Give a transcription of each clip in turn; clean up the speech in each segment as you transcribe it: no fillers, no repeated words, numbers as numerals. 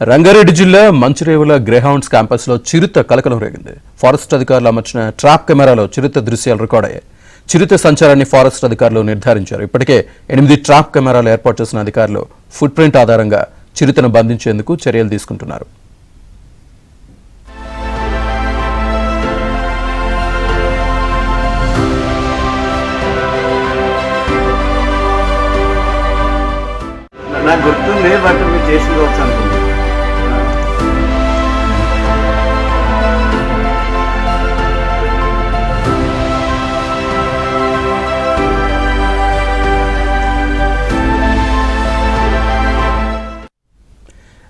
రంగారెడ్డి జిల్లా Manchirevula Greyhounds campus లో చిరుత కలకలం రేగింది. ఫారెస్ట్ అధికారులు అమర్చిన ట్రాప్ కెమెరాలో చిరుత దృశ్యాలు రికార్డ్ అయ్యాయి. చిరుత సంచారాన్ని ఫారెస్ట్ అధికారులు నిర్ధారించారు. ఇప్పటికే 8 ట్రాప్ కెమెరాలు ఏర్పాటు చేసిన అధికారులు ఫుట్ ప్రింట్ ఆధారంగా చిరుతను బంధించేందుకు చర్యలు తీసుకుంటున్నారు. నాకు గుర్తుంది, బట్ మీరు చేసింది వచ్చు అనుకుంటున్నాను.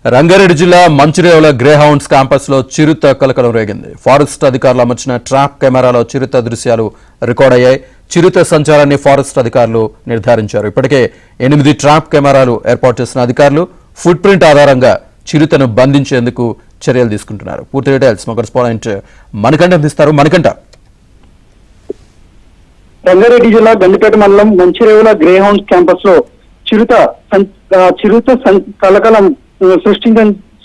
రంగారెడ్డి జిల్లా మంచిరేవుల గ్రేహౌండ్స్ క్యాంపస్ లో చిరుత కలకలం రేగింది. ఫారెస్ట్ అధికారులు అమర్చిన ట్రాప్ కెమెరాలో చిరుత దృశ్యాలు రికార్డ్ అయ్యాయి. చిరుత సంచారాన్ని ఫారెస్ట్ అధికారులు నిర్ధారించారు. ఇప్పటికే 8 ట్రాప్ కెమెరాలు ఏర్పాటు చేసిన అధికారులు ఫుట్ ప్రింట్ ఆధారంగా చిరుతను బంధించేందుకు చర్యలు తీసుకుంటున్నారు. పూర్తి డీటెయిల్స్ మా కరెస్పాండెంట్ మణికంఠ అందిస్తారు. మణికంఠ, రంగారెడ్డి జిల్లా గండిపేట మండలం మంచిరేవుల గ్రేహౌండ్స్ క్యాంపస్ లో చిరుత కలకలం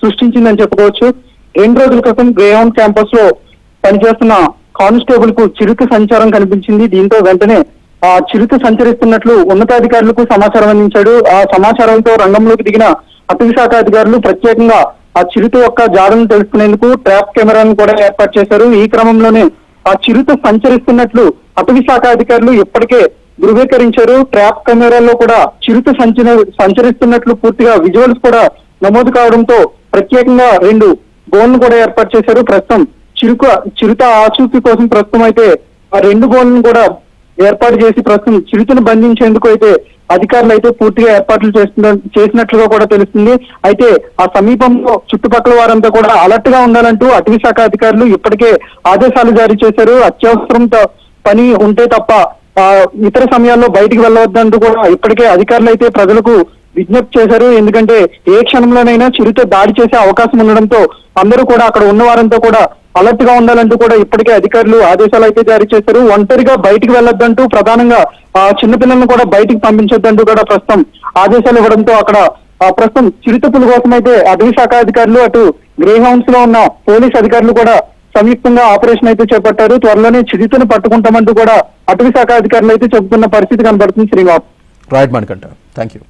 సృష్టించిందని చెప్పుకోవచ్చు. 2 రోజుల క్రితం గ్రేహౌండ్ క్యాంపస్ లో పనిచేస్తున్న కానిస్టేబుల్ కు చిరుత సంచారం కనిపించింది. దీంతో వెంటనే ఆ చిరుత సంచరిస్తున్నట్లు ఉన్నతాధికారులకు సమాచారం అందించాడు. ఆ సమాచారంతో రంగంలోకి దిగిన అటవీ శాఖ అధికారులు ప్రత్యేకంగా ఆ చిరుత యొక్క జాడను తెలుసుకునేందుకు ట్రాప్ కెమెరాను కూడా ఏర్పాటు చేశారు. ఈ క్రమంలోనే ఆ చిరుత సంచరిస్తున్నట్లు అటవీ శాఖ అధికారులు ఇప్పటికే ధృవీకరించారు. ట్రాప్ కెమెరాల్లో కూడా చిరుత సంచరిస్తున్నట్లు పూర్తిగా విజువల్స్ కూడా నమోదు కావడంతో ప్రత్యేకంగా 2 గోన్లు కూడా ఏర్పాటు చేశారు. ప్రస్తుతం చిరుత ఆచూకీ కోసం ప్రస్తుతం అయితే ఆ 2 గోన్లను కూడా ఏర్పాటు చేసి ప్రస్తుతం చిరుతను బంధించేందుకు అయితే అధికారులు అయితే పూర్తిగా ఏర్పాట్లు చేసినట్లుగా కూడా తెలుస్తుంది. అయితే ఆ సమీపంలో చుట్టుపక్కల వారంతా కూడా అలర్ట్ గా ఉండాలంటూ అటవీ శాఖ అధికారులు ఇప్పటికే ఆదేశాలు జారీ చేశారు. అత్యవసరం పని ఉంటే తప్ప ఇతర సమయాల్లో బయటికి వెళ్ళవద్దంటూ కూడా ఇప్పటికే అధికారులు అయితే ప్రజలకు విజ్ఞప్తి చేశారు. ఎందుకంటే ఏ క్షణంలోనైనా చిరుత దాడి చేసే అవకాశం ఉండడంతో అందరూ కూడా అక్కడ ఉన్న వారంతా కూడా అలర్ట్ గా ఉండాలంటూ కూడా ఇప్పటికే అధికారులు ఆదేశాలు అయితే జారీ చేశారు. ఒంటరిగా బయటికి వెళ్ళొద్దంటూ ప్రధానంగా చిన్నపిల్లలను కూడా బయటికి పంపించొద్దంటూ కూడా ప్రస్తుతం ఆదేశాలు ఇవ్వడంతో అక్కడ ప్రస్తుతం చిరుత పులి కోసం అయితే అటవీ శాఖ అధికారులు అటు గ్రేహౌండ్స్ లో ఉన్న పోలీస్ అధికారులు కూడా సంయుక్తంగా ఆపరేషన్ అయితే చేపట్టారు. త్వరలోనే చిరుతను పట్టుకుంటామంటూ కూడా అటవీ శాఖ అధికారులు అయితే చెబుతున్న పరిస్థితి కనబడుతుంది. Srinivas. Right Manikanta, thank you.